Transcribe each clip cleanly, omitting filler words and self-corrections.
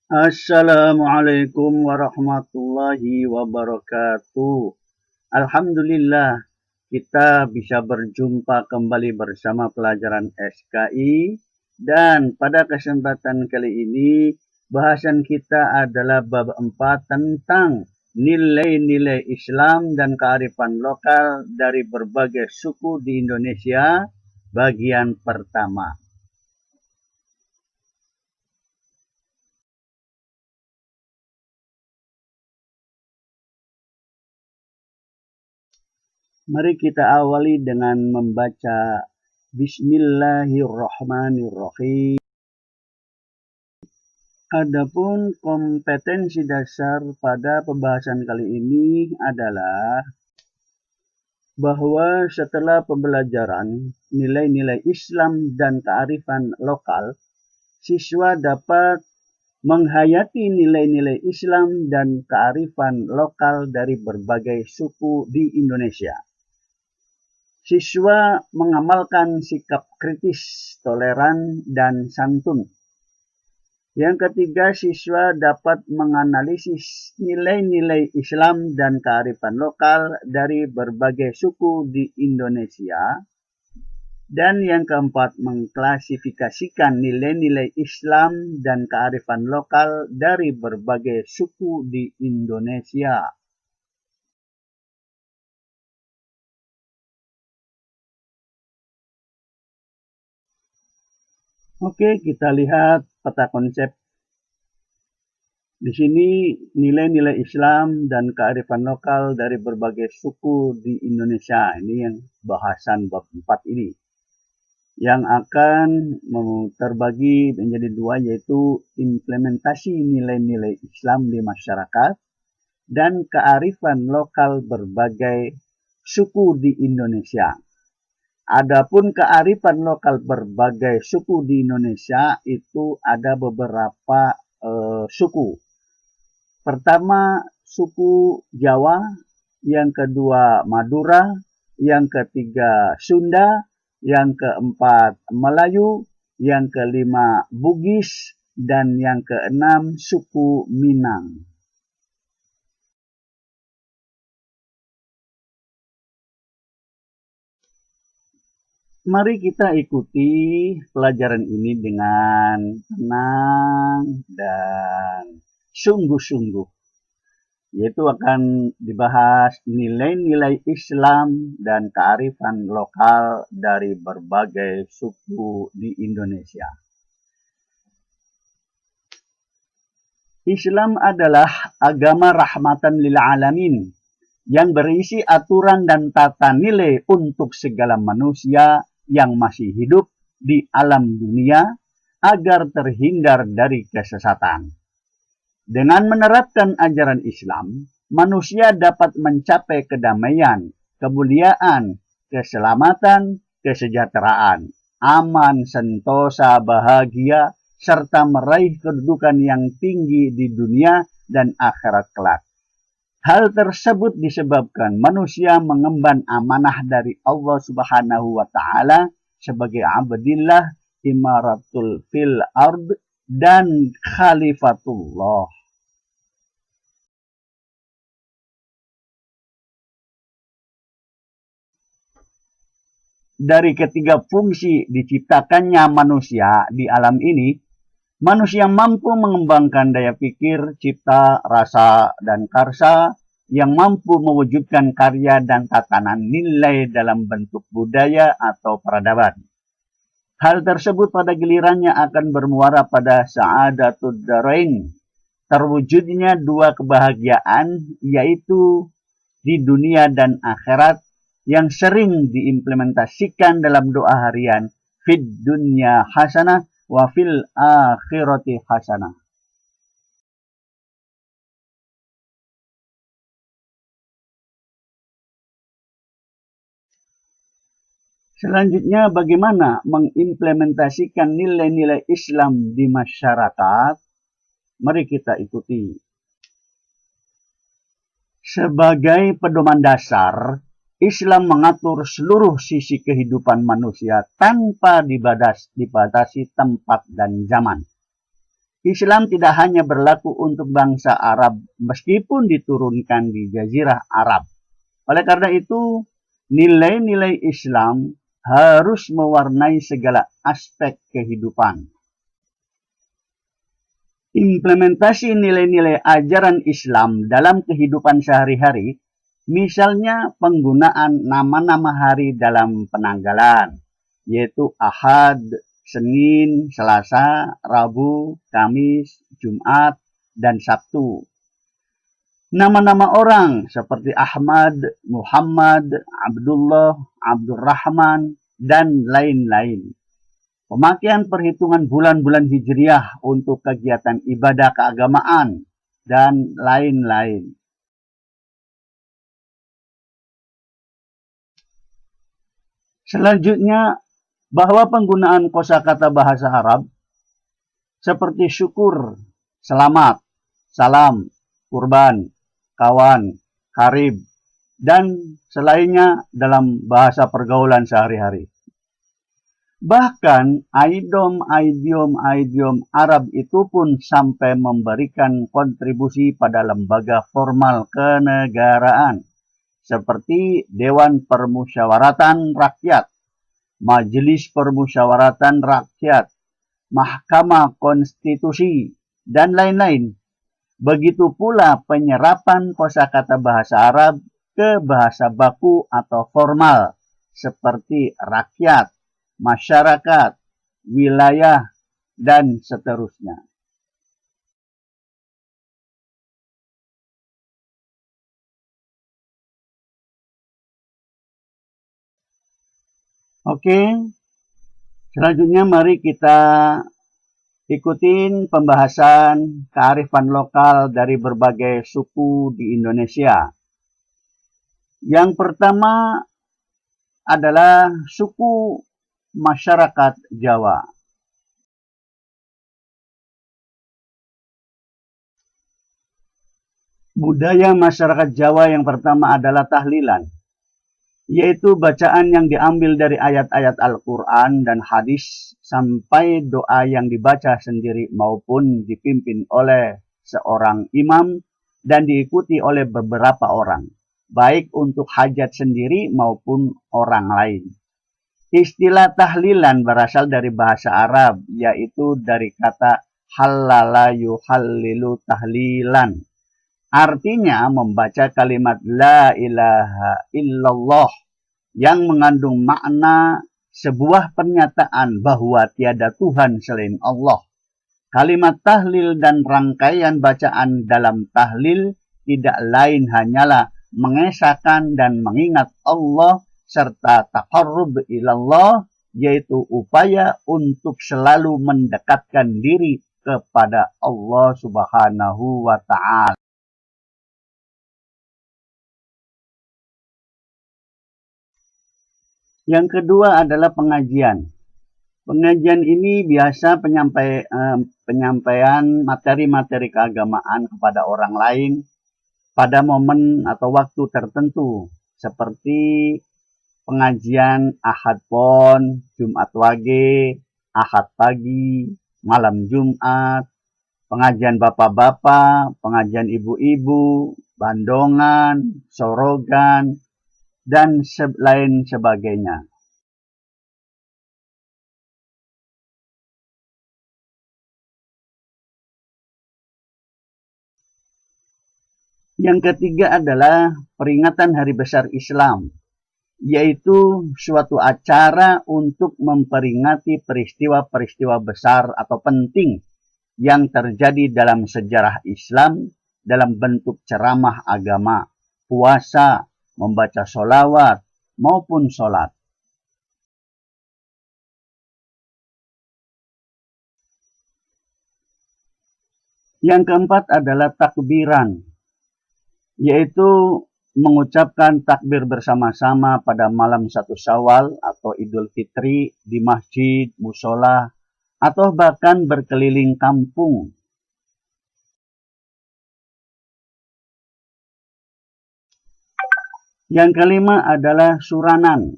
Assalamualaikum warahmatullahi wabarakatuh. Alhamdulillah, kita bisa berjumpa kembali bersama pelajaran SKI, dan pada kesempatan kali ini bahasan kita adalah bab 4 tentang nilai-nilai Islam dan kearifan lokal dari berbagai suku di Indonesia, bagian pertama. Mari kita awali dengan membaca Bismillahirrahmanirrahim. Adapun kompetensi dasar pada pembahasan kali ini adalah bahwa setelah pembelajaran nilai-nilai Islam dan kearifan lokal, siswa dapat menghayati nilai-nilai Islam dan kearifan lokal dari berbagai suku di Indonesia. Siswa mengamalkan sikap kritis, toleran, dan santun. Yang ketiga, siswa dapat menganalisis nilai-nilai Islam dan kearifan lokal dari berbagai suku di Indonesia. Dan yang keempat, mengklasifikasikan nilai-nilai Islam dan kearifan lokal dari berbagai suku di Indonesia. Oke, kita lihat peta konsep. Di sini nilai-nilai Islam dan kearifan lokal dari berbagai suku di Indonesia. Ini yang bahasan bab 4 ini. Yang akan terbagi menjadi dua, yaitu implementasi nilai-nilai Islam di masyarakat dan kearifan lokal berbagai suku di Indonesia. Adapun kearifan lokal berbagai suku di Indonesia itu ada beberapa suku. Pertama, suku Jawa, yang kedua Madura, yang ketiga Sunda, yang keempat Melayu, yang kelima Bugis, dan yang keenam suku Minang. Mari kita ikuti pelajaran ini dengan tenang dan sungguh-sungguh, yaitu akan dibahas nilai-nilai Islam dan kearifan lokal dari berbagai suku di Indonesia. Islam adalah agama rahmatan lil alamin yang berisi aturan dan tata nilai untuk segala manusia yang masih hidup di alam dunia agar terhindar dari kesesatan. Dengan menerapkan ajaran Islam, manusia dapat mencapai kedamaian, kemuliaan, keselamatan, kesejahteraan, aman, sentosa, bahagia, serta meraih kedudukan yang tinggi di dunia dan akhirat kelak. Hal tersebut disebabkan manusia mengemban amanah dari Allah Subhanahu wa Ta'ala sebagai abdillah, imaratul fil ard, dan khalifatullah. Dari ketiga fungsi diciptakannya manusia di alam ini, manusia mampu mengembangkan daya pikir, cipta, rasa, dan karsa yang mampu mewujudkan karya dan tatanan nilai dalam bentuk budaya atau peradaban. Hal tersebut pada gilirannya akan bermuara pada sa'adatud darain, terwujudnya dua kebahagiaan, yaitu di dunia dan akhirat, yang sering diimplementasikan dalam doa harian, fid dunya hasanah wa fil akhirati hasanah. Selanjutnya, bagaimana mengimplementasikan nilai-nilai Islam di masyarakat? Mari kita ikuti. Sebagai pedoman dasar, Islam mengatur seluruh sisi kehidupan manusia tanpa dibatasi tempat dan zaman. Islam tidak hanya berlaku untuk bangsa Arab meskipun diturunkan di Jazirah Arab. Oleh karena itu, nilai-nilai Islam harus mewarnai segala aspek kehidupan. Implementasi nilai-nilai ajaran Islam dalam kehidupan sehari-hari, misalnya penggunaan nama-nama hari dalam penanggalan, yaitu Ahad, Senin, Selasa, Rabu, Kamis, Jumat, dan Sabtu. Nama-nama orang seperti Ahmad, Muhammad, Abdullah, Abdurrahman, dan lain-lain. Pemakaian perhitungan bulan-bulan Hijriah untuk kegiatan ibadah keagamaan, dan lain-lain. Selanjutnya, bahwa penggunaan kosakata bahasa Arab seperti syukur, selamat, salam, kurban, kawan, karib, dan selainnya dalam bahasa pergaulan sehari-hari. Bahkan idiom Arab itu pun sampai memberikan kontribusi pada lembaga formal kenegaraan seperti Dewan Permusyawaratan Rakyat, Majelis Permusyawaratan Rakyat, Mahkamah Konstitusi, dan lain-lain. Begitu pula penyerapan kosakata bahasa Arab ke bahasa baku atau formal seperti rakyat, masyarakat, wilayah, dan seterusnya. Oke, selanjutnya mari kita ikutin pembahasan kearifan lokal dari berbagai suku di Indonesia. Yang pertama adalah suku masyarakat Jawa. Budaya masyarakat Jawa yang pertama adalah tahlilan, yaitu bacaan yang diambil dari ayat-ayat Al-Quran dan hadis sampai doa yang dibaca sendiri maupun dipimpin oleh seorang imam dan diikuti oleh beberapa orang, baik untuk hajat sendiri maupun orang lain. Istilah tahlilan berasal dari bahasa Arab, yaitu dari kata halala yuhallilu tahlilan. Artinya membaca kalimat la ilaha illallah yang mengandung makna sebuah pernyataan bahwa tiada Tuhan selain Allah. Kalimat tahlil dan rangkaian bacaan dalam tahlil tidak lain hanyalah mengesahkan dan mengingat Allah serta taqarrub ilallah, yaitu upaya untuk selalu mendekatkan diri kepada Allah Subhanahu wa Ta'ala. Yang kedua adalah pengajian. Pengajian ini biasa penyampaian materi-materi keagamaan kepada orang lain pada momen atau waktu tertentu, seperti pengajian Ahad Pon, Jumat Wage, Ahad Pagi, Malam Jumat, pengajian bapak-bapak, pengajian ibu-ibu, bandongan, sorogan, dan lain sebagainya. Yang ketiga adalah peringatan Hari Besar Islam, yaitu suatu acara untuk memperingati peristiwa-peristiwa besar atau penting yang terjadi dalam sejarah Islam dalam bentuk ceramah agama, puasa, membaca sholawat, maupun sholat. Yang keempat adalah takbiran, yaitu mengucapkan takbir bersama-sama pada malam 1 Syawal atau Idul Fitri di masjid, musola, atau bahkan berkeliling kampung. Yang kelima adalah suranan,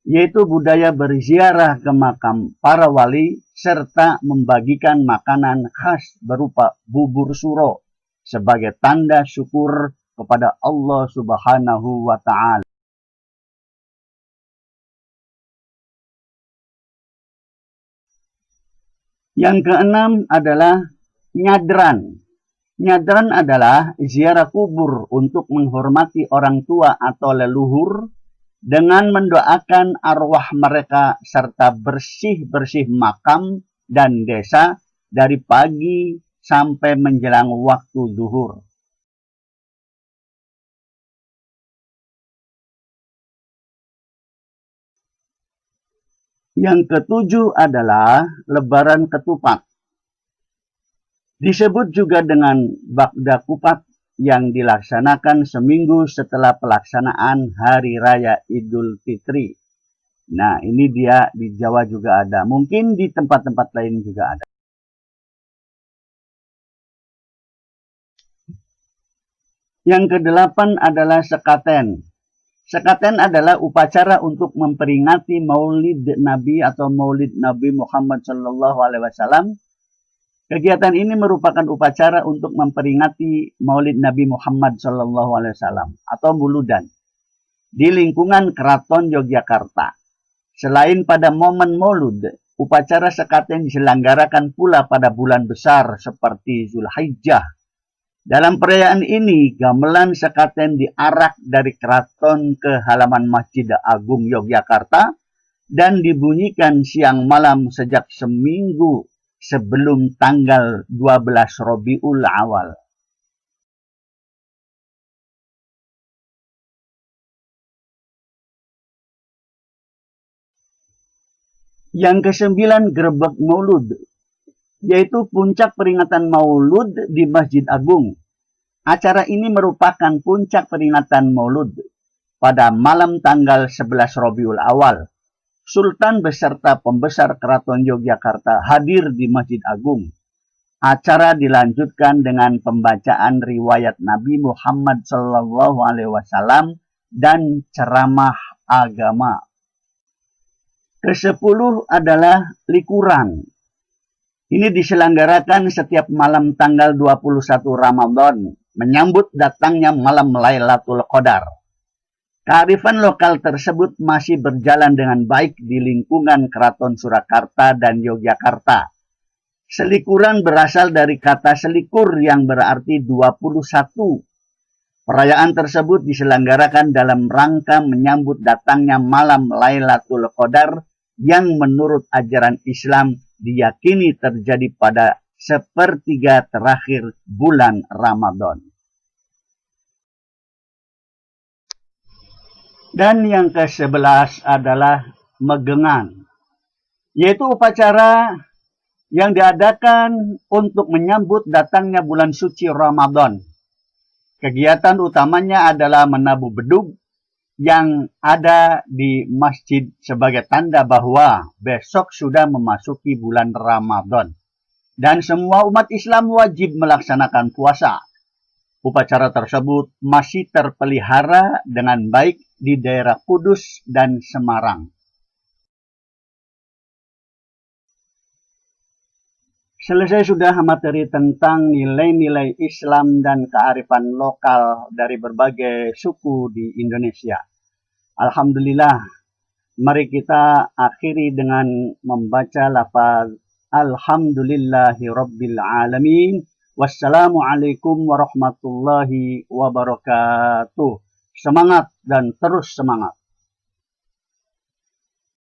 yaitu budaya berziarah ke makam para wali serta membagikan makanan khas berupa bubur suro sebagai tanda syukur kepada Allah Subhanahu wa Ta'ala. Yang keenam adalah nyadran. Nyadran adalah ziarah kubur untuk menghormati orang tua atau leluhur dengan mendoakan arwah mereka serta bersih-bersih makam dan desa dari pagi sampai menjelang waktu zuhur. Yang ketujuh adalah lebaran ketupat. Disebut juga dengan Bagda Kupat yang dilaksanakan seminggu setelah pelaksanaan Hari Raya Idul Fitri. Nah, ini dia di Jawa juga ada. Mungkin di tempat-tempat lain juga ada. Yang kedelapan adalah sekaten. Sekaten adalah upacara untuk memperingati Maulid Nabi atau Maulid Nabi Muhammad SAW. Kegiatan ini merupakan upacara untuk memperingati Maulid Nabi Muhammad SAW atau Muludan di lingkungan Keraton Yogyakarta. Selain pada momen Maulud, upacara sekaten diselenggarakan pula pada bulan besar seperti Zulhijjah. Dalam perayaan ini, gamelan sekaten diarak dari keraton ke halaman Masjid Agung Yogyakarta dan dibunyikan siang malam sejak seminggu sebelum tanggal 12 Rabiul Awal. Yang kesembilan, Grebek Maulud, yaitu puncak peringatan Maulud di Masjid Agung. Acara ini merupakan puncak peringatan Maulud pada malam tanggal 11 Rabiul Awal. Sultan beserta pembesar Keraton Yogyakarta hadir di Masjid Agung. Acara dilanjutkan dengan pembacaan riwayat Nabi Muhammad SAW dan ceramah agama. Ke-10 adalah likuran. Ini diselenggarakan setiap malam tanggal 21 Ramadan, menyambut datangnya malam Lailatul Qadar. Kearifan lokal tersebut masih berjalan dengan baik di lingkungan Keraton Surakarta dan Yogyakarta. Selikuran berasal dari kata selikur yang berarti 21. Perayaan tersebut diselenggarakan dalam rangka menyambut datangnya malam Lailatul Qadar yang menurut ajaran Islam diyakini terjadi pada sepertiga terakhir bulan Ramadan. Dan yang ke-11 adalah megengan, yaitu upacara yang diadakan untuk menyambut datangnya bulan suci Ramadan. Kegiatan utamanya adalah menabuh bedug yang ada di masjid sebagai tanda bahwa besok sudah memasuki bulan Ramadan. Dan semua umat Islam wajib melaksanakan puasa. Upacara tersebut masih terpelihara dengan baik di daerah Kudus dan Semarang. Selesai sudah materi tentang nilai-nilai Islam dan kearifan lokal dari berbagai suku di Indonesia. Alhamdulillah, mari kita akhiri dengan membaca lafaz Alhamdulillahirabbil alamin. Wassalamualaikum warahmatullahi wabarakatuh. Semangat dan terus semangat.